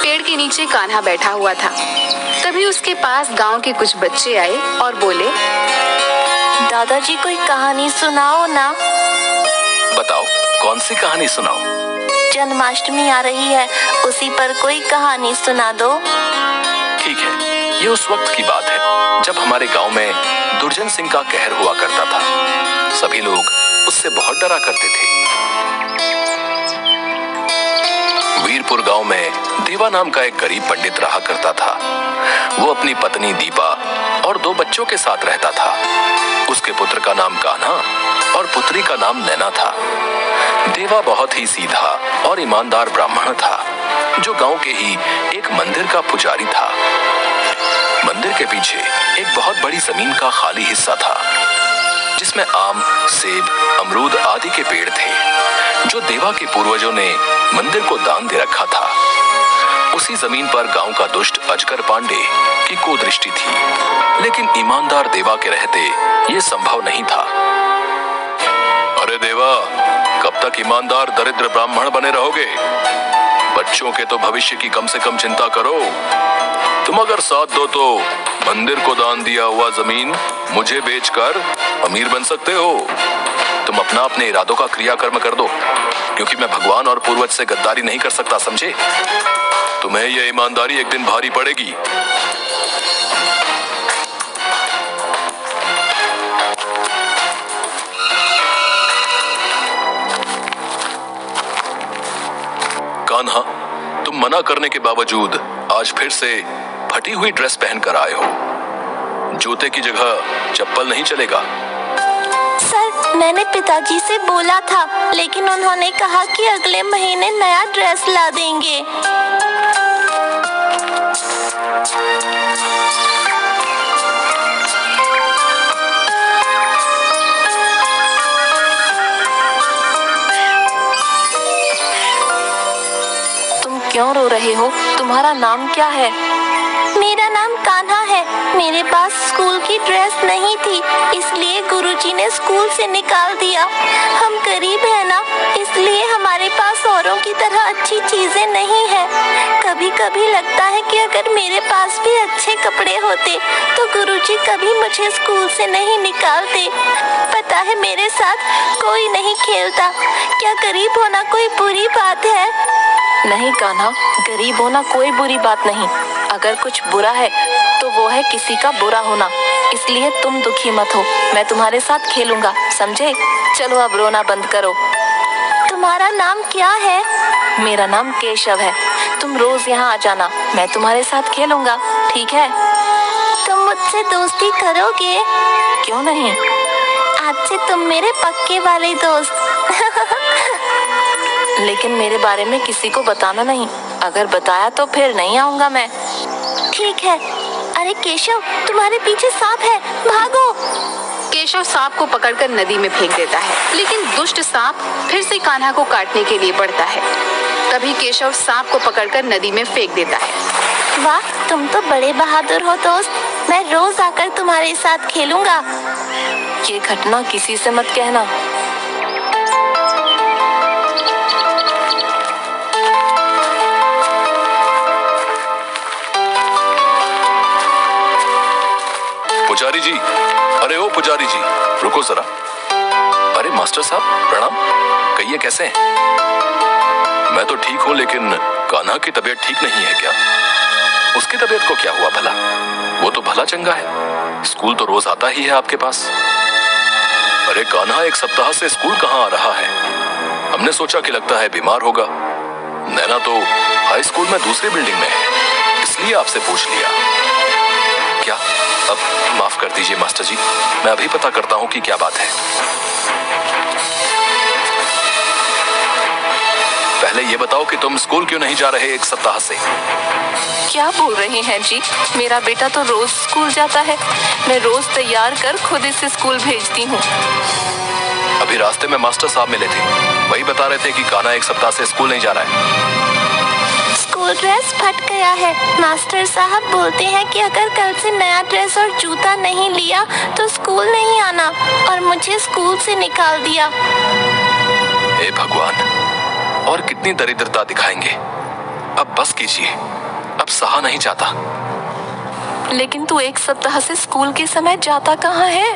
पेड़ के नीचे कान्हा बैठा हुआ था। तभी उसके पास गांव के कुछ बच्चे आए और बोले, दादाजी कोई कहानी सुनाओ ना। बताओ, कौन सी कहानी सुनाओ? जन्माष्टमी आ रही है, उसी पर कोई कहानी सुना दो। ठीक है, ये उस वक्त की बात है जब हमारे गांव में दुर्जन सिंह का कहर हुआ करता था। सभी लोग उससे बहुत डरा करते थे। वीरपुर गांव में देवा नाम का एक गरीब पंडित रहा करता था। वो अपनी पत्नी दीपा और 2 बच्चों के साथ रहता था। उसके पुत्र का नाम कान्हा और पुत्री का नाम नैना था। देवा बहुत ही सीधा और ईमानदार ब्राह्मण था, जो गांव के ही एक मंदिर का पुजारी था। मंदिर के पीछे एक बहुत बड़ी जमीन का खाली हिस्सा था, जिसमें आम, सेब, अमरूद आदि के पेड़ थे, जो देवा के पूर्वजों ने मंदिर को दान दे रखा था। उसी जमीन पर गांव का दुष्ट अजगर पांडे की कुदृष्टि थी, लेकिन ईमानदार देवा के रहते ये संभव नहीं था। अरे देवा, कब तक ईमानदार दरिद्र ब्राह्मण बने रहोगे? बच्चों के तो भविष्य की कम से कम चिंता करो। तुम अगर साथ दो तो मंदिर को दान दिया हुआ जमीन मुझे बेचकर अमीर बन सकते हो। तुम अपने इरादों का क्रियाकर्म कर दो, क्योंकि मैं भगवान और पूर्वज से गद्दारी नहीं कर सकता, समझे? तुम्हें यह ईमानदारी एक दिन भारी पड़ेगी। कान्हा, तुम मना करने के बावजूद आज फिर से फटी हुई ड्रेस पहनकर आए हो। जूते की जगह चप्पल नहीं चलेगा। सर, मैंने पिताजी से बोला था, लेकिन उन्होंने कहा कि अगले महीने नया ड्रेस ला देंगे। तुम क्यों रो रहे हो? तुम्हारा नाम क्या है? मेरा नाम कान्हा है। मेरे पास स्कूल की ड्रेस नहीं थी, इसलिए गुरुजी ने स्कूल से निकाल दिया। हम गरीब हैं ना, इसलिए हमारे पास औरों की तरह अच्छी चीजें नहीं है। कभी कभी लगता है कि अगर मेरे पास भी अच्छे कपड़े होते तो गुरुजी कभी मुझे स्कूल से नहीं निकालते। पता है, मेरे साथ कोई नहीं खेलता। क्या गरीब होना कोई बुरी बात है? नहीं कान्हा, गरीब होना कोई बुरी बात नहीं। अगर कुछ बुरा है तो वो है किसी का बुरा होना। इसलिए तुम दुखी मत हो, मैं तुम्हारे साथ खेलूंगा, समझे? चलो अब रोना बंद करो। तुम्हारा नाम क्या है? मेरा नाम केशव है। तुम रोज यहाँ आ जाना, मैं तुम्हारे साथ खेलूंगा, ठीक है? तुम मुझसे दोस्ती करोगे? क्यों नहीं, आज से तुम मेरे पक्के वाले दोस्त। लेकिन मेरे बारे में किसी को बताना नहीं, अगर बताया तो फिर नहीं आऊंगा मैं। ठीक है। अरे केशव, तुम्हारे पीछे सांप है, भागो। केशव सांप को पकड़कर नदी में फेंक देता है, लेकिन दुष्ट सांप फिर से कान्हा को काटने के लिए बढ़ता है। तभी केशव सांप को पकड़कर नदी में फेंक देता है। वाह, तुम तो बड़े बहादुर हो दोस्त। मैं रोज आकर तुम्हारे साथ खेलूंगा। ये घटना किसी से मत कहना। पुजारी जी, अरे ओ पुजारी जी, रुको जरा। अरे मास्टर साहब, प्रणाम। कहिए कैसे हैं? मैं तो ठीक हूँ, लेकिन कान्हा की तबीयत ठीक नहीं है क्या? उसकी तबीयत को क्या हुआ भला? वो तो भला चंगा है, स्कूल तो रोज आता ही है आपके पास। अरे कान्हा 1 सप्ताह से स्कूल कहाँ आ रहा है? हमने सोचा कि लगता है बीमार होगा। नैना तो हाई स्कूल में दूसरी बिल्डिंग में है, इसलिए आपसे पूछ लिया। क्या? अब माफ कर दीजिए मास्टर जी, मैं अभी पता करता हूँ कि क्या बात है। पहले ये बताओ कि तुम स्कूल क्यों नहीं जा रहे 1 सप्ताह से? क्या बोल रहे हैं जी? मेरा बेटा तो रोज स्कूल जाता है। मैं रोज तैयार कर खुद इसे स्कूल भेजती हूँ। अभी रास्ते में मास्टर साहब मिले थे, वही बता रहे थे कि कान्हा 1 सप्ताह से स्कूल नहीं जा रहा है। स्कूल ड्रेस फट गया है। मास्टर साहब बोलते हैं कि अगर कल से नया ड्रेस और जूता नहीं लिया तो स्कूल नहीं आना, और मुझे स्कूल से निकाल दिया। हे भगवान, और कितनी दरिद्रता दिखाएंगे। अब बस कीजिए, अब सहा नहीं जाता। लेकिन तू 1 सप्ताह से स्कूल के समय जाता कहाँ है?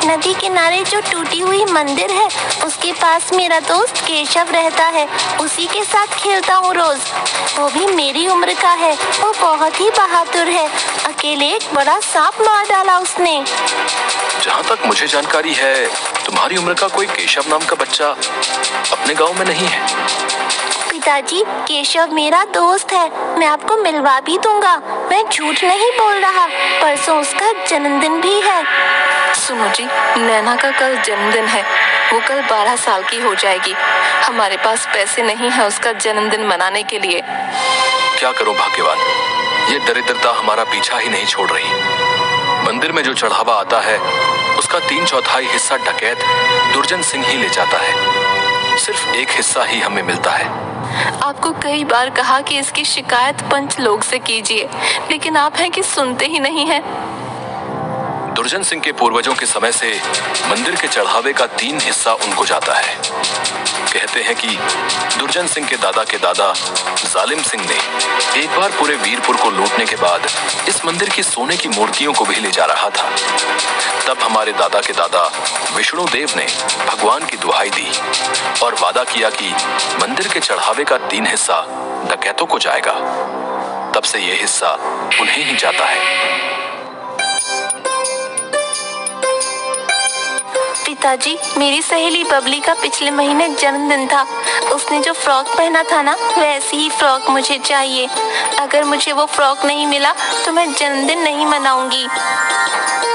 नदी किनारे जो टूटी हुई मंदिर है, उसके पास मेरा दोस्त केशव रहता है। उसी के साथ खेलता हूँ रोज। वो भी मेरी उम्र का है। वो बहुत ही बहादुर है। अकेले एक बड़ा सांप मार डाला उसने। जहाँ तक मुझे जानकारी है, तुम्हारी उम्र का कोई केशव नाम का बच्चा अपने गांव में नहीं है। पिताजी, केशव मेरा दोस्त है। मैं आपको मिलवा भी दूंगा। मैं झूठ नहीं बोल रहा। परसों उसका जन्मदिन भी है। सुनो जी, नैना का कल जन्मदिन है। वो कल 12 साल की हो जाएगी। हमारे पास पैसे नहीं है उसका जन्मदिन मनाने के लिए। क्या करो भाग्यवान, ये दरिद्रता हमारा पीछा ही नहीं छोड़ रही। मंदिर में जो चढ़ावा आता है, उसका 3/4 हिस्सा डकैत दुर्जन सिंह ही ले जाता है। सिर्फ 1 हिस्सा ही हमें मिलता है। आपको कई बार कहा कि इसकी शिकायत पंच लोग से कीजिए, लेकिन आप हैं कि सुनते ही नहीं हैं। दुर्जन सिंह के पूर्वजों के समय से मंदिर के चढ़ावे का 3 हिस्सा उनको जाता है। कहते हैं कि दुर्जन सिंह के दादा जालिम सिंह ने एक बार पूरे वीरपुर को लूटने के बाद इस मंदिर की सोने की मूर्तियों को भी ले जा रहा था। तब हमारे दादा विष्णुदेव ने भगवान की दुहाई दी और वादा किया कि मंदिर के चढ़ावे का 3 हिस्सा डकैतों को जाएगा। तब से यह हिस्सा उन्हें ही जाता है। पिताजी, मेरी सहेली बबली का पिछले महीने जन्मदिन था। उसने जो फ्रॉक पहना था ना, वैसी ही फ्रॉक मुझे चाहिए। अगर मुझे वो फ्रॉक नहीं मिला तो मैं जन्मदिन नहीं मनाऊंगी।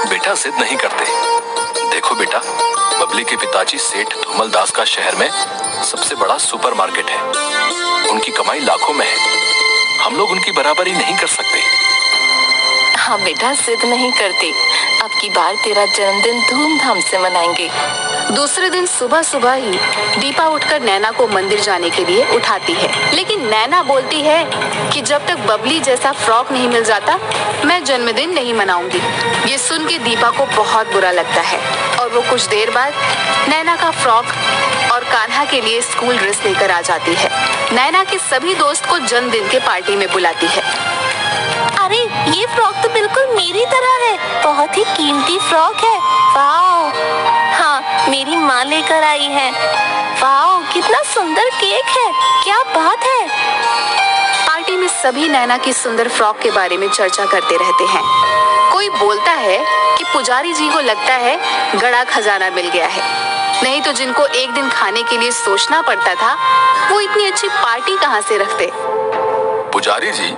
बेटा, जिद नहीं करते। देखो बेटा, बबली के पिताजी सेठ धूमल दास का शहर में सबसे बड़ा सुपरमार्केट है। उनकी कमाई लाखों में है। हम लोग उनकी बराबरी नहीं कर सकते। हाँ बेटा, जिद नहीं करती। अब की बार तेरा जन्मदिन धूमधाम से मनाएंगे। दूसरे दिन सुबह सुबह ही दीपा उठकर नैना को मंदिर जाने के लिए उठाती है, लेकिन नैना बोलती है कि जब तक बबली जैसा फ्रॉक नहीं मिल जाता, मैं जन्मदिन नहीं मनाऊंगी। ये सुन के दीपा को बहुत बुरा लगता है और वो कुछ देर बाद नैना का फ्रॉक और कान्हा के लिए स्कूल ड्रेस लेकर आ जाती है। नैना के सभी दोस्त को जन्मदिन के पार्टी में बुलाती है। अरे, ये फ्रॉक तो बिल्कुल मेरी तरह है। बहुत ही कीमती फ्रॉक है। वाह! हाँ, मेरी माँ लेकर आई है। वाह, कितना सुंदर केक है। क्या बात है। पार्टी में सभी नैना की सुंदर फ्रॉक के बारे में चर्चा करते रहते हैं। कोई बोलता है कि पुजारी जी को लगता है गड़ा खजाना मिल गया है। नहीं तो जिनको एक दिन खाने के लिए सोचना पड़ता था, वो इतनी अच्छी पार्टी कहाँ से रखते। पुजारी जी,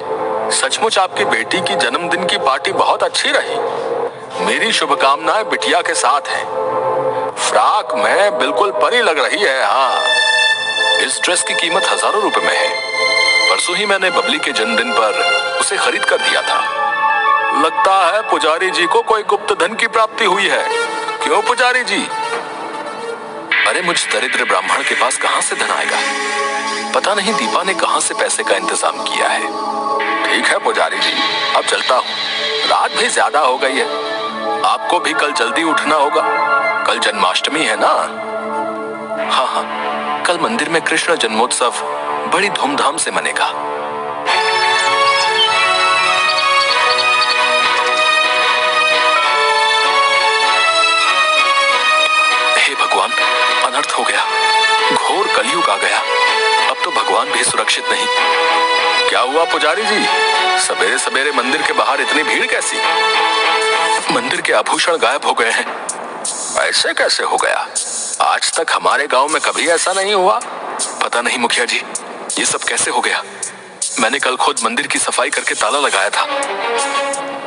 सचमुच आपकी बेटी की जन्मदिन की पार्टी बहुत अच्छी रही। मेरी शुभकामनाएं बिटिया के साथ हैं। फ्रॉक में बिल्कुल परी लग रही है। हाँ, इस ड्रेस की कीमत हजारों रुपए में है। परसों ही मैंने बबली के जन्मदिन पर उसे खरीद कर दिया था। लगता है पुजारी जी को कोई गुप्त धन की प्राप्ति हुई है। क्यों पुजारी जी? अरे, मुझ दरिद्र ब्राह्मण के पास कहाँ से धन आएगा? पता नहीं दीपा ने कहाँ से पैसे का इंतजाम किया है। ठीक है पुजारी जी, अब चलता हूँ। रात भी ज्यादा हो गई है। आपको भी कल जल्दी उठना होगा। कल जन्माष्टमी है ना? हाँ हाँ, कल मंदिर में कृष्ण जन्मोत्सव बड़ी धूमधाम से मनेगा। हे भगवान, अनर्थ हो गया। घोर कलयुग आ गया। अब तो भगवान भी सुरक्षित नहीं। क्या हुआ पुजारी जी? सवेरे सवेरे मंदिर के बाहर इतनी भीड़ कैसी? मंदिर के आभूषण गायब हो गए हैं। ऐसे कैसे हो गया? आज तक हमारे गांव में कभी ऐसा नहीं हुआ। पता नहीं मुखिया जी, ये सब कैसे हो गया? मैंने कल खुद मंदिर की सफाई करके ताला लगाया था।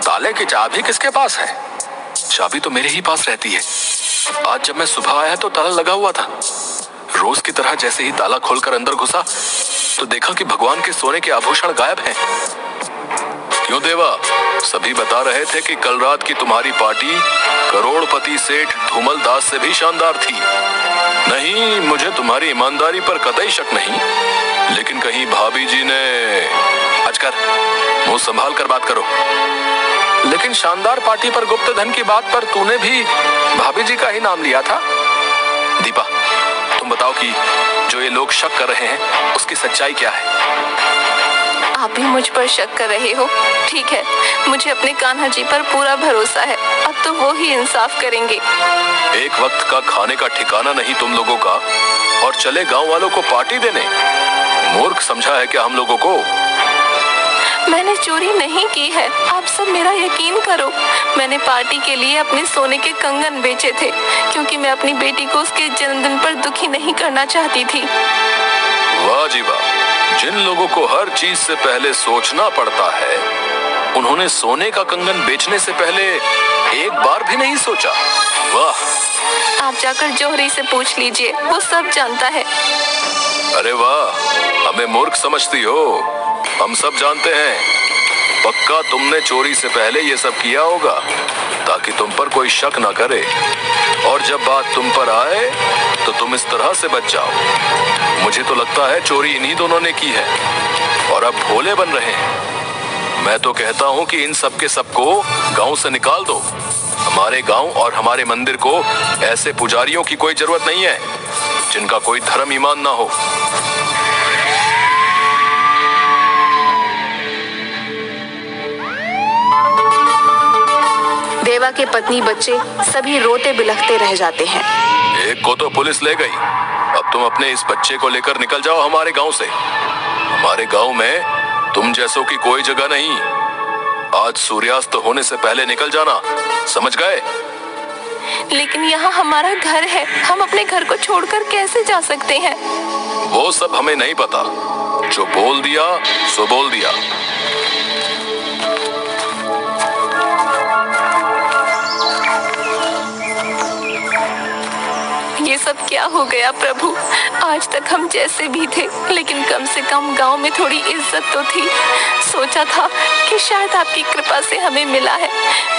ताले की चाबी किसके पास है? चाबी तो मेरे ही पास रहती है। आज जब मैं सुबह आया तो ताला लगा हुआ था। रोज की तरह जैसे ही ताला खोलकर अंदर घुसा तो देखा कि भगवान के सोने के आभूषण गायब हैं। क्यों देवा, सभी बता रहे थे कि कल रात की तुम्हारी पार्टी करोड़पति सेठ धूमल दास से भी शानदार थी। नहीं, मुझे तुम्हारी ईमानदारी पर कतई शक नहीं, लेकिन कहीं भाभी जी ने... अजकर, मुंह संभाल कर बात करो। लेकिन शानदार पार्टी पर गुप्त धन की बात पर तूने भी भाभी जी का ही नाम लिया था। दीपा, तुम बताओ कि जो ये लोग शक कर रहे हैं उसकी सच्चाई क्या है? आप भी मुझ पर शक कर रहे हो। ठीक है, मुझे अपने कान्हा जी पर पूरा भरोसा है। अब तो वो ही इंसाफ करेंगे। एक वक्त का खाने का ठिकाना नहीं तुम लोगों का और चले गांव वालों को पार्टी देने। मूर्ख समझा है क्या हम लोगों को? मैंने चोरी नहीं की है, आप सब मेरा यकीन करो। मैंने पार्टी के लिए अपने सोने के कंगन बेचे थे, क्योंकि मैं अपनी बेटी को उसके जन्मदिन पर दुखी नहीं करना चाहती थी। वाह जी वाह, जिन लोगों को हर चीज से पहले सोचना पड़ता है, उन्होंने सोने का कंगन बेचने से पहले एक बार भी नहीं सोचा। वाह। आप जाकर जौहरी से पूछ लीजिए, वो सब जानता है। अरे वाह, हमें मूर्ख समझती हो? हम सब जानते हैं। पक्का तुमने चोरी से पहले ये सब किया होगा ताकि तुम पर कोई शक ना करे, और जब बात तुम पर आए तो तुम इस तरह से बच जाओ। मुझे तो लगता है चोरी इन्हीं दोनों ने की है और अब भोले बन रहे हैं। मैं तो कहता हूँ कि इन सब के सबको गांव से निकाल दो। हमारे गांव और हमारे मंदिर को ऐसे पुजारियों की कोई जरूरत नहीं है जिनका कोई धर्म ईमान ना हो। देवा के पत्नी बच्चे सभी रोते बिलखते रह जाते हैं। एक को तो पुलिस ले गई, अब तुम अपने इस बच्चे को लेकर निकल जाओ हमारे गांव से। हमारे गांव में तुम जैसों की कोई जगह नहीं। आज सूर्यास्त होने से पहले निकल जाना, समझ गए? लेकिन यहाँ हमारा घर है, हम अपने घर को छोड़कर कैसे जा सकते हैं? वो सब हमें नहीं पता। जो बोल दिया सो बोल दिया। ये सब क्या हो गया प्रभु? आज तक हम जैसे भी थे, लेकिन कम से कम गांव में थोड़ी इज्जत तो थी। सोचा था कि शायद आपकी कृपा से हमें मिला है,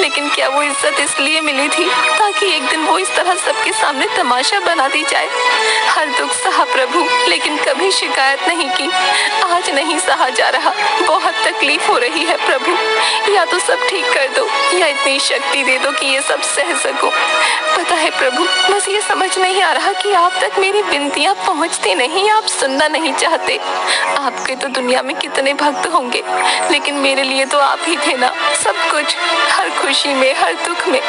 लेकिन क्या वो इज्जत इसलिए मिली थी ताकि एक दिन वो इस तरह सबके सामने तमाशा बना दी जाए? हर दुख सहा प्रभु, लेकिन कभी शिकायत नहीं की। आज नहीं सहा जा रहा, बहुत तकलीफ हो रही है प्रभु। या तो सब ठीक कर दो या इतनी शक्ति दे दो कि ये सब सह सकूं। पता है प्रभु, बस ये समझ नहीं आ रहा कि आप तक मेरी विनतियां पहुंचती नहीं, आप सुनना नहीं चाहते। आपके तो दुनिया में कितने भक्त होंगे, लेकिन मेरे लिए तो आप ही थे ना सब कुछ। हर खुशी में, हर दुख में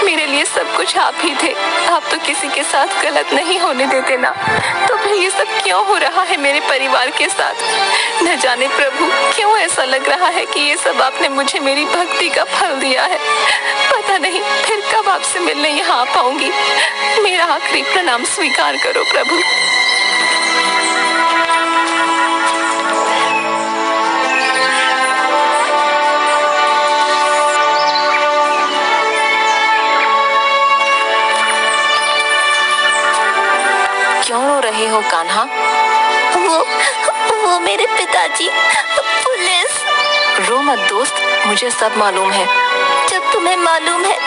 मेरे लिए सब कुछ आप ही थे। आप तो किसी के साथ गलत नहीं होने देते ना, तो फिर ये सब क्यों हो रहा है मेरे परिवार के साथ? न जाने प्रभु क्यों ऐसा लग रहा है कि ये सब आपने मुझे मेरी भक्ति का फल दिया है। पता नहीं फिर कब आपसे मिलने यहाँ आ पाऊंगी। मेरा आखिरी प्रणाम स्वीकार करो प्रभु। क्यों रो रहे हो कान्हा? वो मेरे पिताजी, पुलिस। रो मत दोस्त, मुझे सब मालूम है। जब तुम्हें मालूम है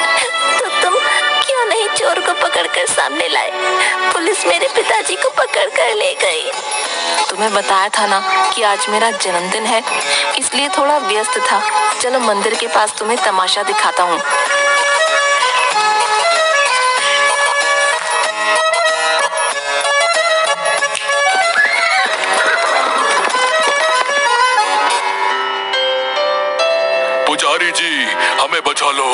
तो तुम क्यों नहीं चोर को पकड़कर सामने लाए? पुलिस मेरे पिताजी को पकड़कर ले गई। तुम्हें बताया था ना कि आज मेरा जन्मदिन है, इसलिए थोड़ा व्यस्त था। चलो मंदिर के पास तुम्हें तमाशा दिखाता हूँ। पुजारी जी, हमें बचा लो।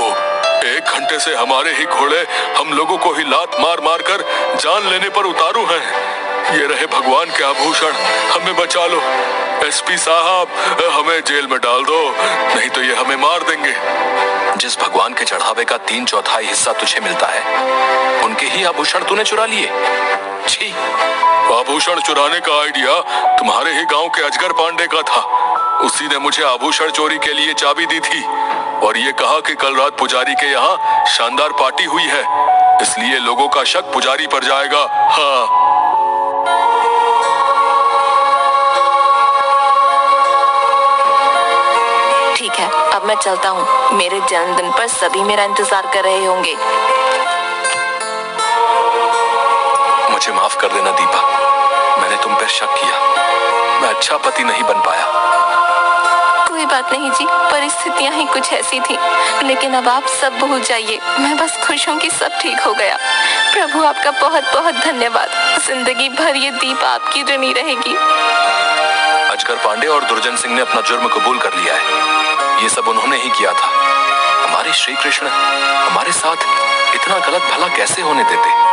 1 घंटे से हमारे ही घोड़े हम लोगों को ही लात मार मार कर जान लेने पर उतारू हैं। ये रहे भगवान के आभूषण, हमें बचा लो। एसपी साहब, हमें जेल में डाल दो, नहीं तो ये हमें मार देंगे। जिस भगवान के चढ़ावे का 3/4 हिस्सा तुझे मिलता है, उनके ही आभूषण तूने चुरा लिए। छी! आभूषण चुराने का आइडिया तुम्हारे ही गांव के अजगर पांडे का था। उसी ने मुझे आभूषण चोरी के लिए चाबी दी थी और ये कहा कि कल रात पुजारी के यहाँ शानदार पार्टी हुई है, इसलिए लोगों का शक पुजारी पर जाएगा। हाँ। ठीक है, अब मैं चलता हूँ। मेरे जन्मदिन पर सभी मेरा इंतजार कर रहे होंगे। मुझे माफ कर देना दीपा, मैंने तुम पर शक किया। मैं अच्छा पति नहीं बन पाया। कोई बात नहीं जी, परिस्थितियां ही कुछ ऐसी थी, लेकिन अब आप सब भूल जाइए। मैं बस खुश हूँ कि सब ठीक हो गया। प्रभु आपका बहुत बहुत धन्यवाद। जिंदगी भर ये दीपा आपकी ऋणी रहेगी। अजगर भास्कर पांडे और दुर्जन सिंह ने अपना जुर्म कबूल कर लिया है। ये सब उन्होंने ही किया था। हमारे श्री कृष्ण हमारे साथ इतना गलत भला कैसे होने देते?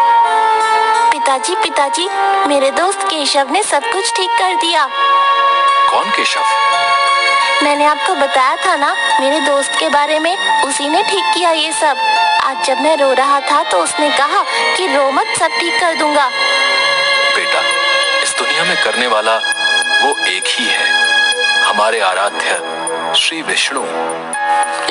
पिताजी, मेरे दोस्त केशव ने सब कुछ ठीक कर दिया। कौन केशव? मैंने आपको बताया था ना मेरे दोस्त के बारे में, उसी ने ठीक किया ये सब। आज जब मैं रो रहा था तो उसने कहा कि रो मत, सब ठीक कर दूंगा। बेटा, इस दुनिया में करने वाला वो एक ही है, हमारे आराध्य श्री विष्णु।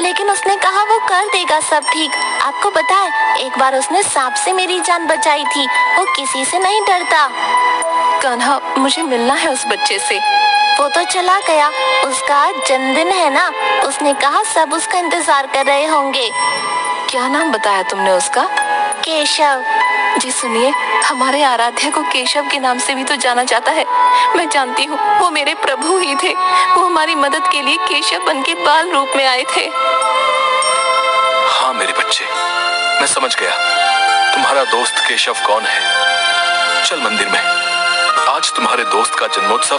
लेकिन उसने कहा वो कर देगा सब ठीक। आपको पता है, एक बार उसने सांप से मेरी जान बचाई थी। वो किसी से नहीं डरता। कान्हा, मुझे मिलना है उस बच्चे से। वो तो चला गया, उसका आज जन्मदिन है ना। उसने कहा सब उसका इंतजार कर रहे होंगे। क्या नाम बताया तुमने उसका? केशव। जी सुनिए, हमारे आराध्य को केशव के नाम से भी तो जाना जाता है। मैं जानती हूँ, वो मेरे प्रभु ही थे। वो हमारी मदद के लिए केशव बन के बाल रूप में आए थे। हाँ मेरे बच्चे, मैं समझ गया तुम्हारा दोस्त केशव कौन है। चल मंदिर में, आज तुम्हारे दोस्त का जन्मोत्सव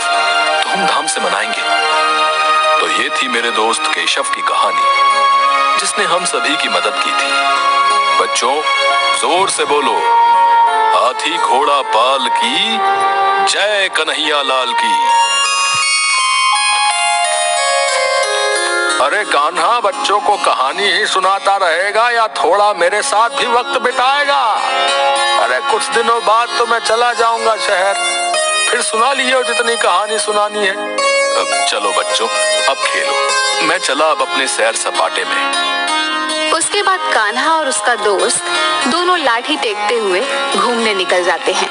धूमधाम से मनाएंगे। तो ये थी मेरे दोस्त केशव की कहानी, जिसने हम सभी की मदद की थी। बच्चों, जोर से बोलो, हाथी घोड़ा पाल की जय, कन्हैया लाल की। अरे कान्हा, बच्चों को कहानी ही सुनाता रहेगा या थोड़ा मेरे साथ भी वक्त बिताएगा? अरे कुछ दिनों बाद तो मैं चला जाऊंगा शहर, फिर सुना लियो जितनी कहानी सुनानी है। अब चलो बच्चों, अब खेलो। मैं चला अब अपने सैर सपाटे में। उसके बाद कान्हा और उसका दोस्त दोनों लाठी टेकते हुए घूमने निकल जाते हैं।